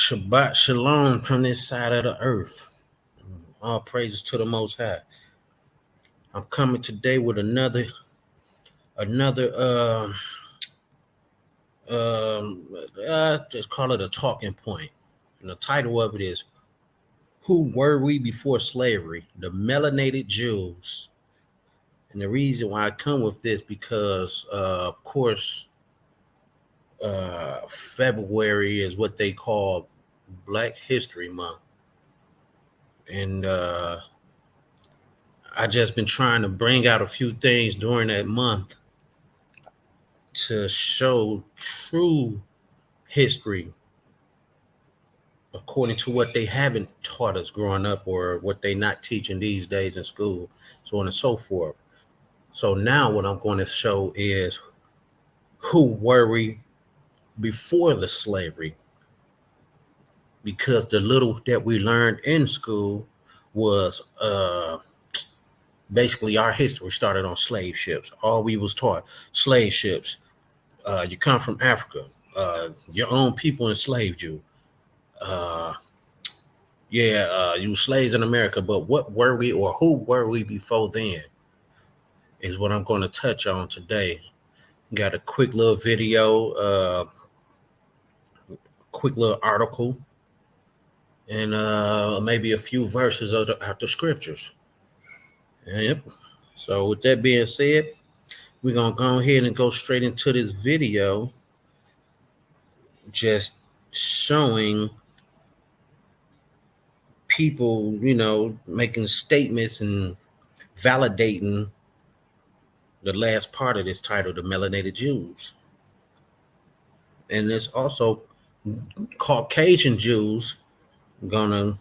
Shabbat Shalom from this side of the earth. All praises to the Most High. I'm coming today with another just call it a talking point. And the title of it is "Who Were We Before Slavery? The Melanated Jews." And the reason why I come with this because, of course, February is what they call Black History Month, and I just been trying to bring out a few things during that month to show true history according to what they haven't taught us growing up or what they not teaching these days in school, so on and so forth. So now what I'm going to show is who were we before the slavery, because the little that we learned in school was basically our history started on slave ships. All we was taught, slave ships. You come from Africa. Your own people enslaved you. Uh, you were slaves in America, but what were we or who were we before then is what I'm going to touch on today. Got a quick little video, quick little article, and maybe a few verses of the scriptures. Yep. So with that being said, we're going to go ahead and go straight into this video, just showing people, making statements and validating the last part of this title, the Melanated Jews. And there's also Caucasian Jews gonna,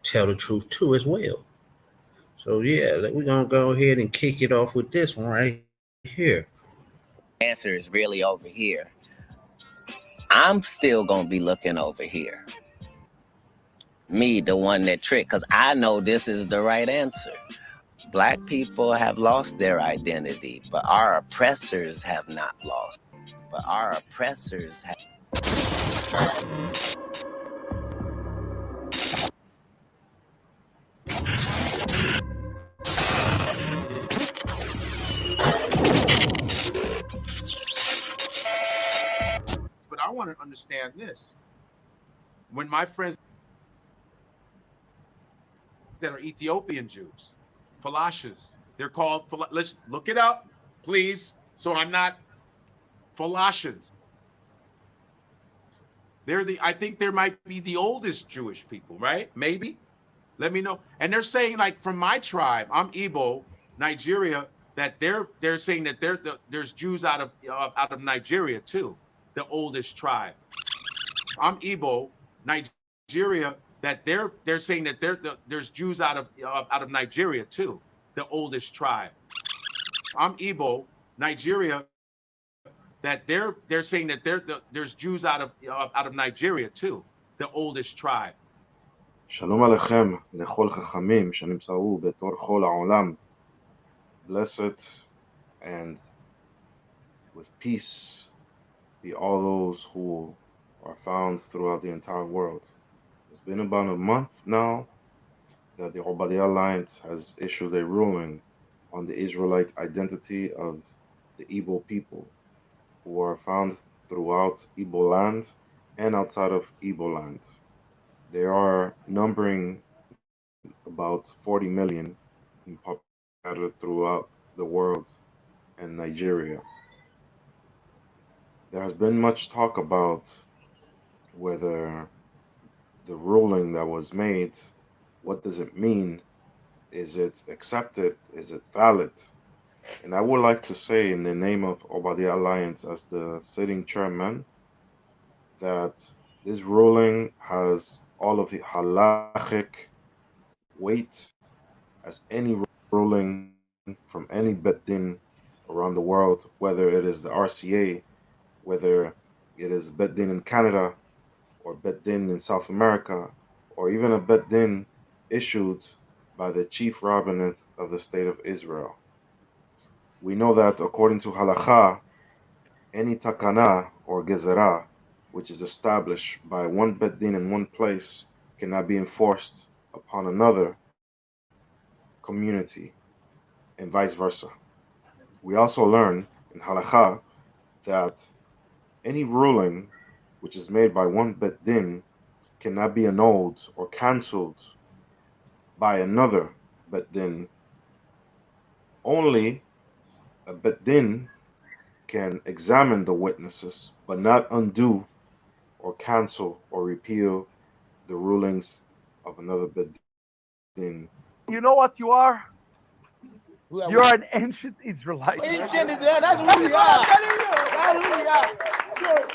tell the truth too as well. So yeah, we're gonna go ahead and kick it off with this one right here. Answer is really over here. I'm still gonna be looking over here. Me, the one that tricked, because I know this is the right answer. Black people have lost their identity, but our oppressors have not lost. But our oppressors have. But I want to understand this. When my friends that are Ethiopian Jews, Falashas, they're called, let's look it up, please, so I'm not Falashas. I think there might be the oldest Jewish people, right? Maybe. Let me know. And they're saying, like, from my tribe, I'm Igbo, Nigeria, that they're saying that there's Jews out of Nigeria too, the oldest tribe. I'm Igbo, Nigeria, that they're saying that there's Jews out of Nigeria too, the oldest tribe. I'm Igbo, Nigeria, that they're saying that there's Jews out of Nigeria too, the oldest tribe. שלום עליכם, לכל חכמים שנמצאו בתור כל העולם. Blessed and with peace be all those who are found throughout the entire world. It's been about a month now that the Obadiah Alliance has issued a ruling on the Israelite identity of the Igbo people who are found throughout Igbo land and outside of Igbo land. They are numbering about 40 million scattered throughout the world and Nigeria. There has been much talk about whether the ruling that was made, what does it mean? Is it accepted? Is it valid? And I would like to say, in the name of Obadiah Alliance as the sitting chairman, that this ruling has all of the halachic weight as any ruling from any bet din around the world, whether it is the RCA, whether it is bet din in Canada, or bet din in South America, or even a bet din issued by the chief rabbinate of the state of Israel. We know that according to halakha, any takana or gezerah which is established by one beddin in one place cannot be enforced upon another community, and vice versa. We also learn in halakha that any ruling which is made by one beddin cannot be annulled or cancelled by another beddin. Only a beddin can examine the witnesses, but not undo or cancel or repeal the rulings of another beddin. You know what you are? Who are You're an ancient Israelite. Ancient Israel, that's who we are. That's who we are. So,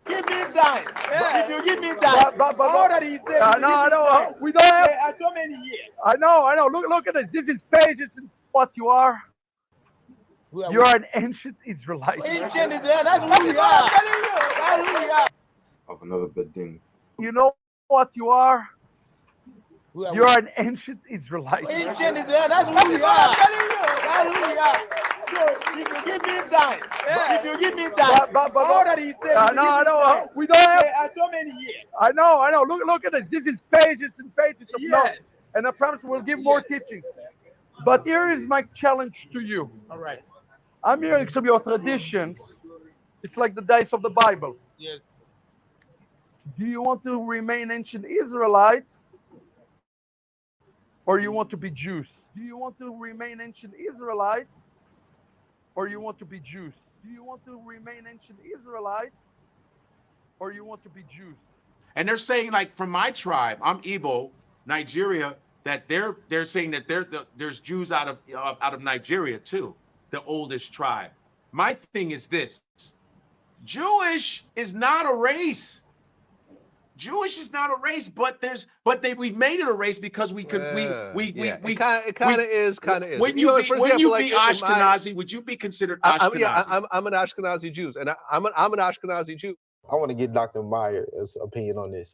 give me time. If you give me time. But, All that he said. I know. We don't have. So many years. I know. Look at this. This is pages and what you are. You're an ancient Israelite. Ancient Israel, that's who we are. That's who we are. Of another beddin. You know what you are? You're an ancient Israelite. Ancient Israel, that's who we are. That's who we are. So, if you give me time. If you give me time. But, All that he said. I know. We don't have. So many years. I know. Look at this. This is pages and pages of notes. And I promise we'll give more teaching. But here is my challenge to you. All right. I'm hearing some of your traditions. It's like the days of the Bible. Yes. Do you want to remain ancient Israelites? Or you want to be Jews? Do you want to remain ancient Israelites? Or you want to be Jews? Do you want to remain ancient Israelites? Or you want to be Jews? And they're saying, like, from my tribe, I'm Igbo, Nigeria, that they're saying that there's Jews out of Nigeria too, the oldest tribe. My thing is this: Jewish is not a race. Jewish is not a race, but we've made it a race because we could it kind of is. When you be Ashkenazi, would you be considered Ashkenazi? I'm an Ashkenazi Jew, and I'm an Ashkenazi Jew. I want to get Dr. Meyer's opinion on this.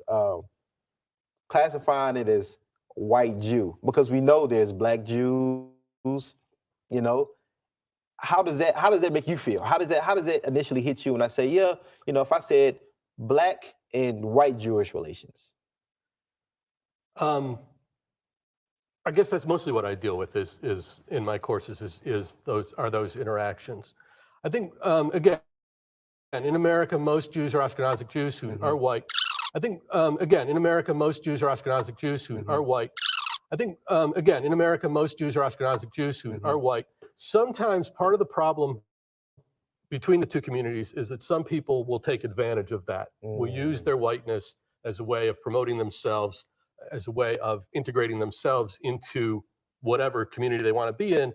Classifying it as white Jew, because we know there's black Jews, you know. How does that make you feel? How does that initially hit you when I say, yeah, you know, if I said black and white Jewish relations? I guess that's mostly what I deal with is in my courses is those interactions. I think again, in America, most Jews are Ashkenazic Jews who are white. I think again, in America, most Jews are Ashkenazic Jews who are white. I think again, in America, most Jews are Ashkenazic Jews who are white. Sometimes part of the problem between the two communities is that some people will take advantage of that, will use their whiteness as a way of promoting themselves, as a way of integrating themselves into whatever community they want to be in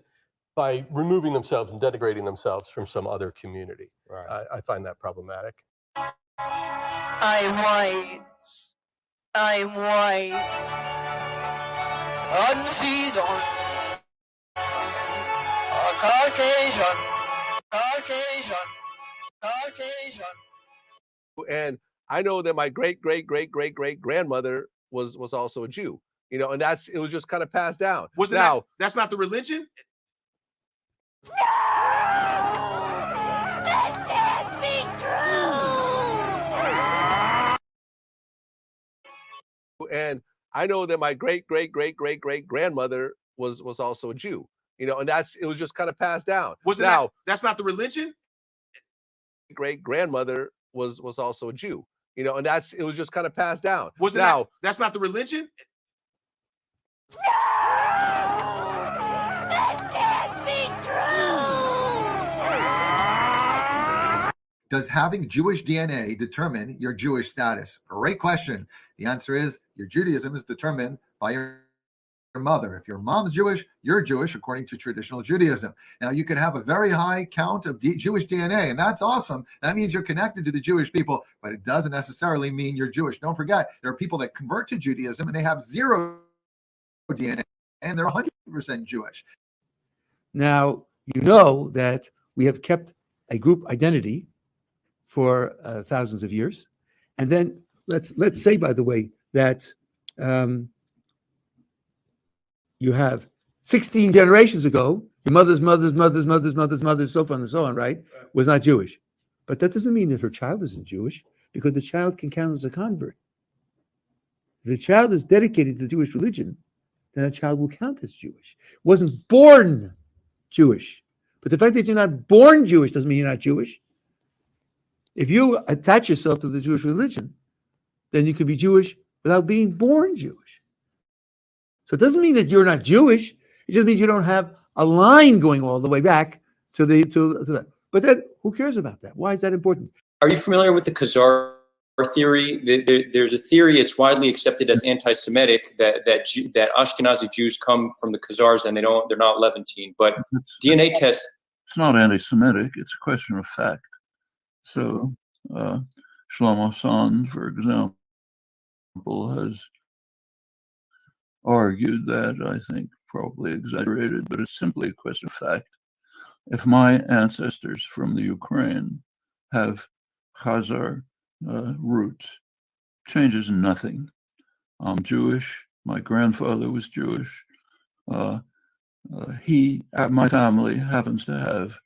by removing themselves and denigrating themselves from some other community. Right. I find that problematic. I'm white. Unseasoned. Caucasian. And I know that my great grandmother was also a Jew, you know, and it was just kind of passed down. That's not the religion? No! That can't be true! And I know that my great grandmother was also a Jew, you know, and it was just kind of passed down. That's not the religion? Great grandmother was also a Jew, you know, and it was just kind of passed down. That's not the religion? No! That can't be true! Does having Jewish DNA determine your Jewish status? Great question. The answer is your Judaism is determined by your mother. If your mom's Jewish, you're Jewish according to traditional Judaism. Now, you could have a very high count of Jewish DNA, and that's awesome. That means you're connected to the Jewish people, but it doesn't necessarily mean you're Jewish. Don't forget, there are people that convert to Judaism and they have zero DNA, and they're 100% Jewish. Now, you know that we have kept a group identity for thousands of years. And then let's say, by the way, that you have 16 generations ago, your mother's, so forth and so on, right, was not Jewish. But that doesn't mean that her child isn't Jewish, because the child can count as a convert. If the child is dedicated to the Jewish religion, then that child will count as Jewish. Wasn't born Jewish. But the fact that you're not born Jewish doesn't mean you're not Jewish. If you attach yourself to the Jewish religion, then you can be Jewish without being born Jewish. So it doesn't mean that you're not Jewish. It just means you don't have a line going all the way back to that. But then, who cares about that? Why is that important? Are you familiar with the Khazar theory? There's a theory, it's widely accepted as anti-Semitic, that Ashkenazi Jews come from the Khazars and they're not Levantine. But DNA tests. It's not anti-Semitic. It's a question of fact. So Shlomo Sand, for example, has argued that, I think probably exaggerated, but it's simply a question of fact. If my ancestors from the Ukraine have Khazar roots, changes nothing. I'm Jewish. My grandfather was Jewish. My family happens to have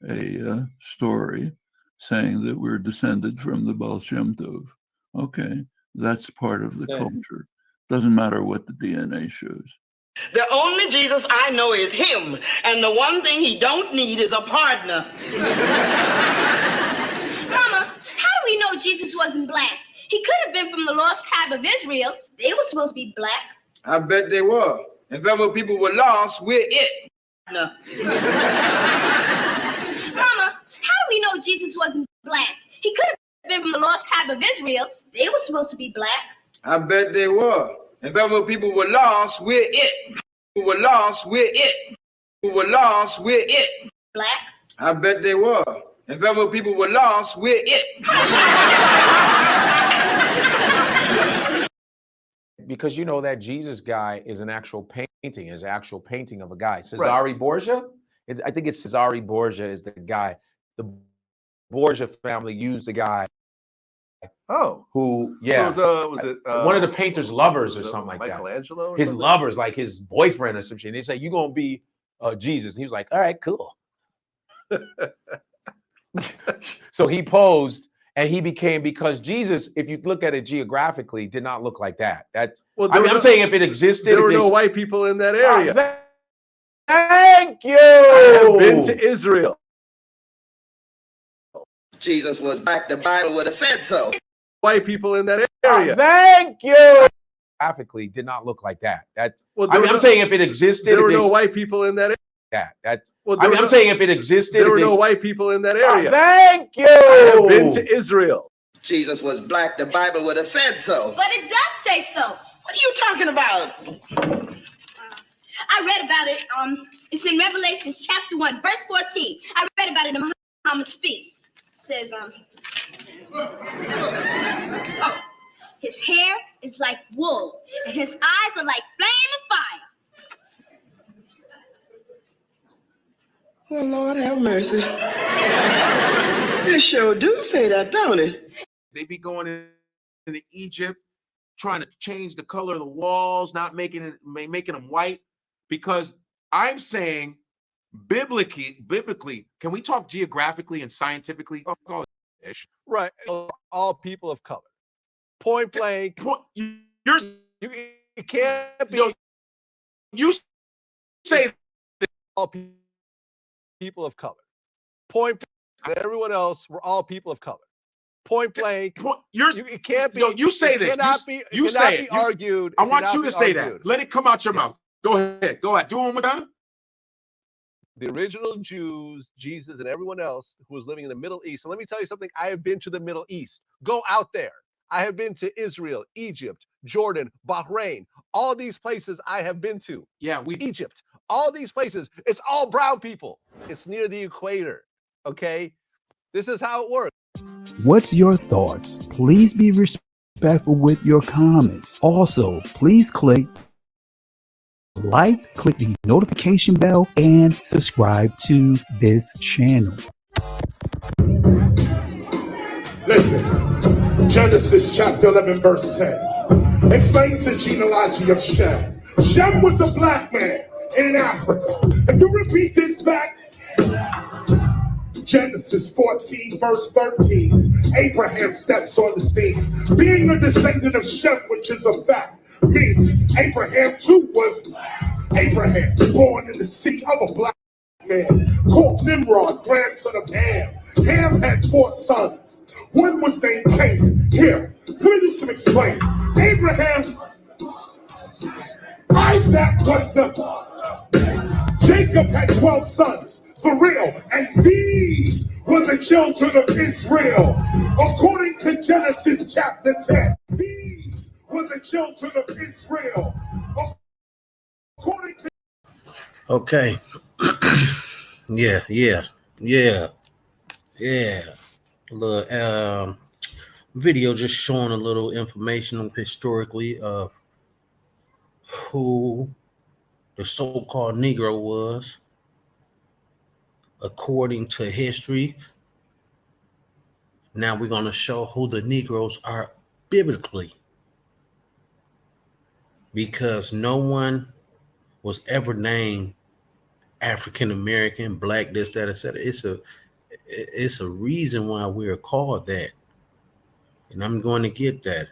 a story saying that we're descended from the Baal Shem Tov. Okay, that's part of the culture. Doesn't matter what the DNA shows. The only Jesus I know is him, and the one thing he don't need is a partner. Mama, how do we know Jesus wasn't black? He could have been from the lost tribe of Israel. They were supposed to be black. I bet they were. If ever people were lost, we're it. No. Mama, how do we know Jesus wasn't black? He could have been from the lost tribe of Israel. They were supposed to be black. I bet they were. If ever people were lost, we're it. Who were lost, we're it. Who were lost, we're it. Black? I bet they were. If ever people were lost, we're it. Because you know that Jesus guy is an actual painting, of a guy. Cesare Borgia? I think it's Cesare Borgia is the guy. The Borgia family used the guy. Oh, who? Yeah, was it one of the painter's lovers or something like Michelangelo? that? His lovers, like his boyfriend or something. They say you're gonna be Jesus, and he was like, "All right, cool." So he posed, and he became, because Jesus, if you look at it geographically, did not look like that. I'm saying if it existed, there were no white people in that area. Thank you. I have been to Israel. Jesus was black. The Bible would have said so. White people in that area. Thank you. Graphically, did not look like that. I'm saying if it existed, there were no white people in that area. I'm saying if it existed, there were no white people in that area. Thank you. I have been to Israel. Jesus was black. The Bible would have said so. But it does say so. What are you talking about? I read about it. It's in Revelations chapter 1, verse 14. I read about it in Muhammad Speaks. It says, his hair is like wool, and his eyes are like flame of fire. Well, Lord have mercy. It sure do say that, don't it? They be going into Egypt, trying to change the color of the walls, not making them white, because I'm saying biblically, can we talk geographically and scientifically? Right, all people of color. Point blank. You can't be. You say all people of color. Point blank. Everyone else, we're all people of color. Point blank. It can't be. You say this. You cannot be argued. I want you to say that. Let it come out your mouth. Go ahead. Do it one more time. The original Jews, Jesus, and everyone else who was living in the Middle East. And let me tell you something. I have been to the Middle East. Go out there. I have been to Israel, Egypt, Jordan, Bahrain. All these places I have been to. Yeah, Egypt. All these places. It's all brown people. It's near the equator. Okay? This is how it works. What's your thoughts? Please be respectful with your comments. Also, please click like, click the notification bell, and subscribe to this channel. Listen, Genesis chapter 11 verse 10 explains the genealogy of Shem. Shem was a black man in Africa. If you repeat this back, Genesis 14, verse 13, Abraham steps on the scene. Being a descendant of Shem, which is a fact, means Abraham too was Abraham, born in the seed of a black man, called Nimrod, grandson of Ham. Ham had 4 sons. One was named Canaan. Here, let me do some explaining. Abraham, Isaac was the, Jacob had 12 sons, for real, and these were the children of Israel. According to Genesis chapter 10, these were the children of Israel. According to Okay. Yeah. A little video just showing a little information historically of who the so-called Negro was, according to history. Now we're going to show who the Negroes are biblically, because no one was ever named African American, black, this, that, etc. It's a reason why we are called that, and I'm going to get that.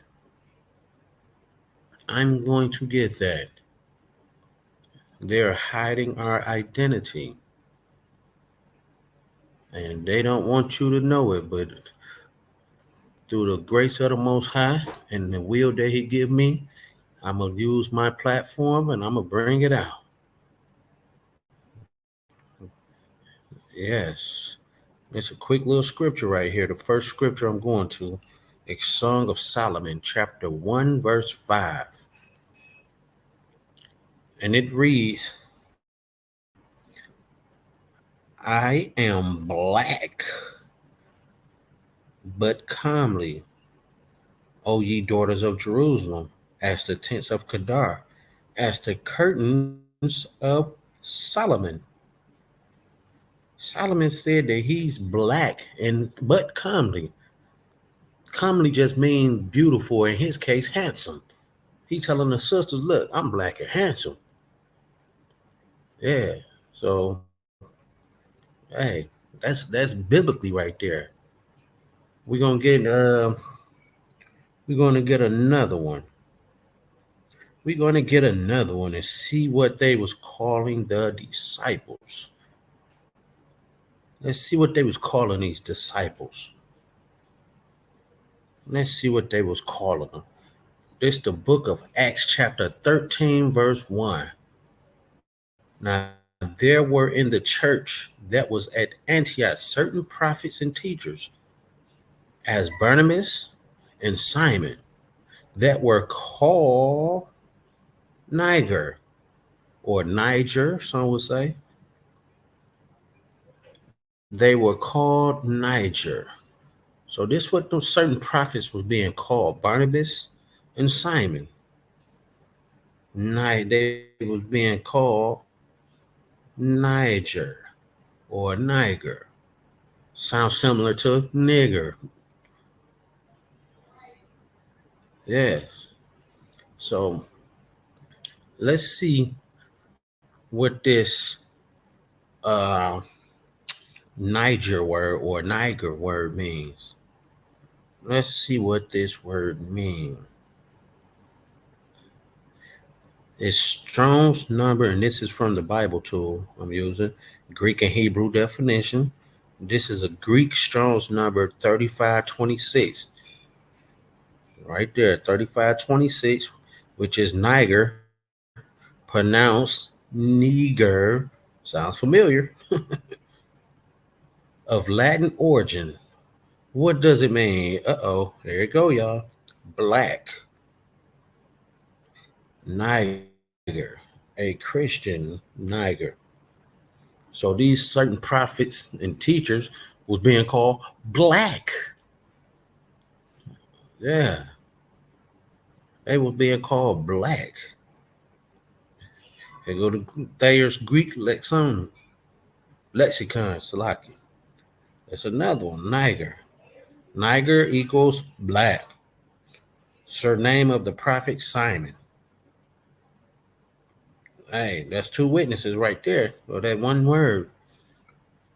I'm going to get that. They're hiding our identity, and they don't want you to know it, but through the grace of the Most High and the will that He give me, I'm going to use my platform and I'm going to bring it out. Yes. It's a quick little scripture right here. The first scripture I'm going to is Song of Solomon, chapter 1, verse 5. And it reads, I am black, but comely, O ye daughters of Jerusalem, as the tents of Kedar, as the curtains of Solomon. Solomon said that he's black and but comely. Comely just means beautiful, in his case, handsome. He telling the sisters, look, I'm black and handsome. Yeah. So hey, that's biblically right there. We're gonna get another one. We're gonna get another one and see what they was calling the disciples. Let's see what they was calling these disciples. Let's see what they was calling them. This the book of Acts chapter 13, verse 1. Now there were in the church that was at Antioch certain prophets and teachers, as Barnabas and Simon, that were called Niger, or Niger, some would say. They were called Niger. So this what those certain prophets was being called, Barnabas and Simon. They was being called Niger or Niger. Sounds similar to nigger. Yeah. So let's see what this Niger word or Niger word means. Let's see what this word means. It's Strong's number, and this is from the Bible tool I'm using, Greek and Hebrew definition. This is a Greek Strong's number 3526. Right there, 3526, which is Niger, pronounced Niger, sounds familiar, of Latin origin. What does it mean? Uh-oh, there you go, y'all. Black. Niger, a Christian Niger. So these certain prophets and teachers was being called black. Yeah. They were being called black. They go to Thayer's Greek lexicon, Salaki. That's another one, Niger. Niger equals black. Surname of the prophet Simon. Hey, that's two witnesses right there. Or that one word.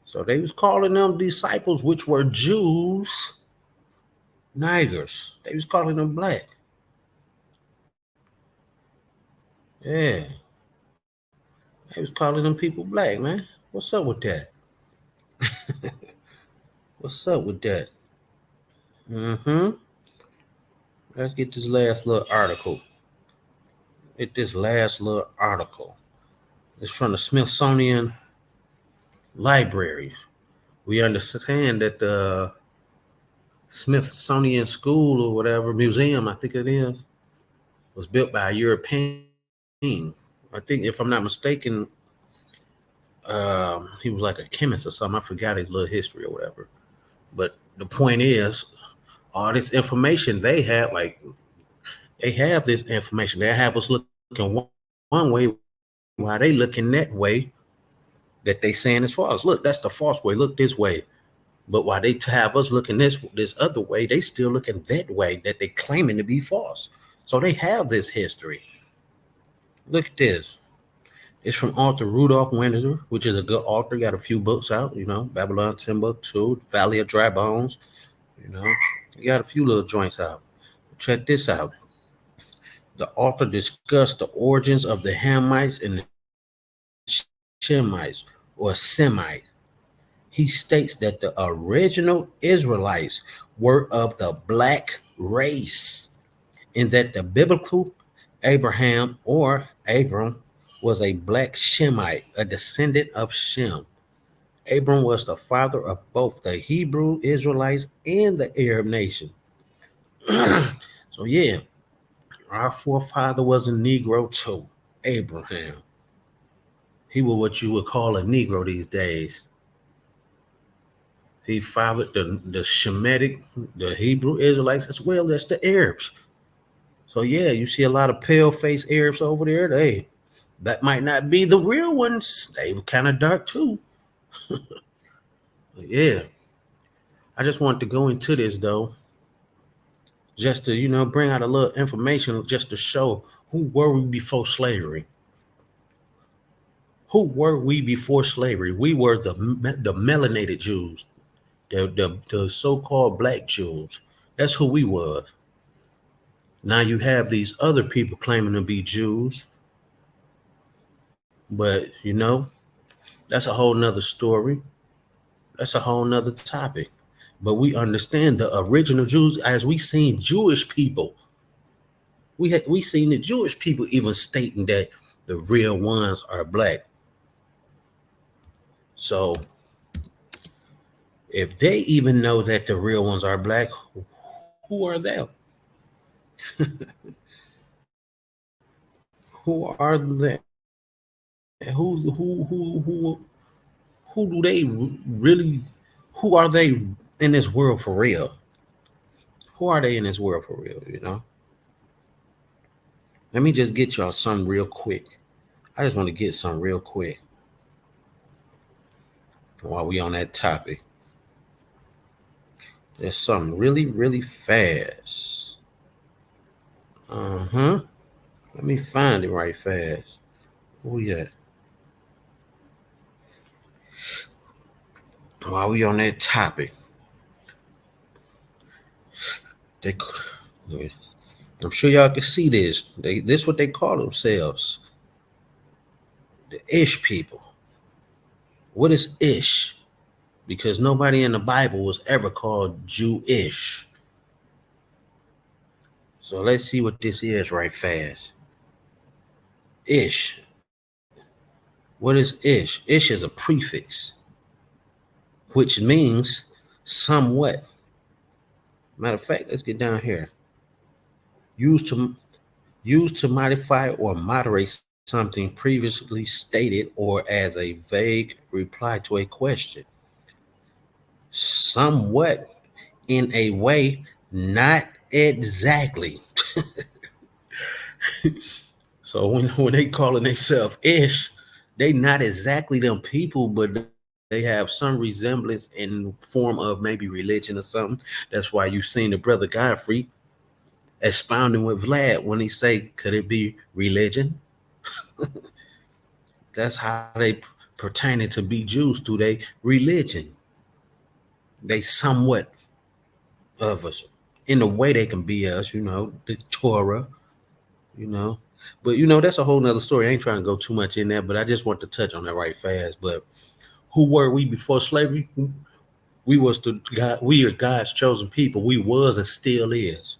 So they was calling them disciples, which were Jews, niggers. They was calling them black. Yeah. They was calling them people black, man. What's up with that? What's up with that? Mm-hmm. Let's get this last little article. Get this last little article. It's from the Smithsonian Library. We understand that the Smithsonian School or whatever museum, I think it is, was built by a European. I think, if I'm not mistaken, he was like a chemist or something. I forgot his little history or whatever. But the point is, all this information they have, like they have this information. They have us looking one way while they looking that way that they saying is false. Look, that's the false way. Look this way. But while they have us looking this other way, they still looking that way that they claiming to be false. So they have this history. Look at this. It's from author Rudolph Winter, which is a good author. Got a few books out, Babylon Timbuktu, Valley of Dry Bones. He got a few little joints out. Check this out. The author discussed the origins of the Hamites and the Shemites or Semite. He states that the original Israelites were of the black race, and that the biblical Abraham or Abram was a black Shemite, a descendant of Shem. Abram was the father of both the Hebrew Israelites and the Arab nation. So yeah, our forefather was a Negro too, Abraham. He was what you would call a Negro these days. He fathered the Shemitic, the Hebrew Israelites, as well as the Arabs. So yeah, you see a lot of pale-faced Arabs over there. That might not be the real ones. They were kind of dark too. Yeah. I just wanted to go into this though, just to bring out a little information, just to show who were we before slavery. Who were we before slavery? We were the melanated Jews, the so-called black Jews. That's who we were. Now you have these other people claiming to be Jews, but that's a whole nother story. That's a whole nother topic. But we understand the original Jews, as we seen Jewish people. We seen the Jewish people even stating that the real ones are black. So if they even know that the real ones are black, who are they? Who are they? Who do they really? Who are they in this world for real? Who are they in this world for real? Let me just get y'all something real quick. I just want to get some real quick while we on that topic. There's something really, really fast. Let me find it right fast. Where we at? While we on that topic, I'm sure y'all can see this. This what they call themselves. The Ish people. What is Ish? Because nobody in the Bible was ever called Jewish. So let's see what this is right fast. Ish. What is Ish? Ish is a prefix, which means somewhat. Matter of fact, let's get down here. Used to modify or moderate something previously stated or as a vague reply to a question. Somewhat, in a way, not exactly. So when they calling themselves Ish, they not exactly them people, but they have some resemblance in form of maybe religion or something. That's why you've seen the brother Godfrey expounding with Vlad when he say, could it be religion? That's how they pertaining to be Jews through their religion. They somewhat of us in the way they can be us, the Torah, you know. But that's a whole nother story. I ain't trying to go too much in there, but I just want to touch on that right fast. But who were we before slavery? We was the God, we are God's chosen people. We was and still is.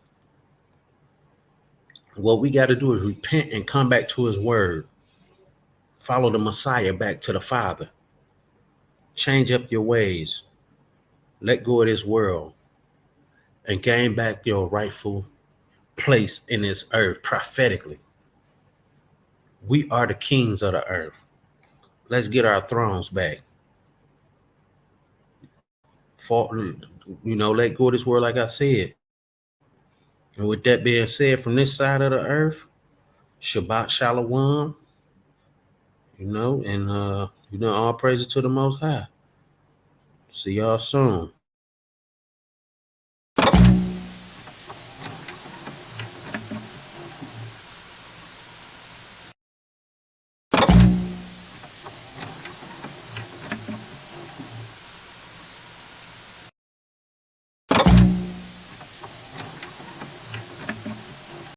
What we got to do is repent and come back to his word. Follow the Messiah back to the Father. Change up your ways. Let go of this world and gain back your rightful place in this earth prophetically. We are the kings of the earth. Let's get our thrones back. Let go of this world, like I said. And with that being said, from this side of the earth, Shabbat Shalom, and all praises to the Most High. See y'all soon.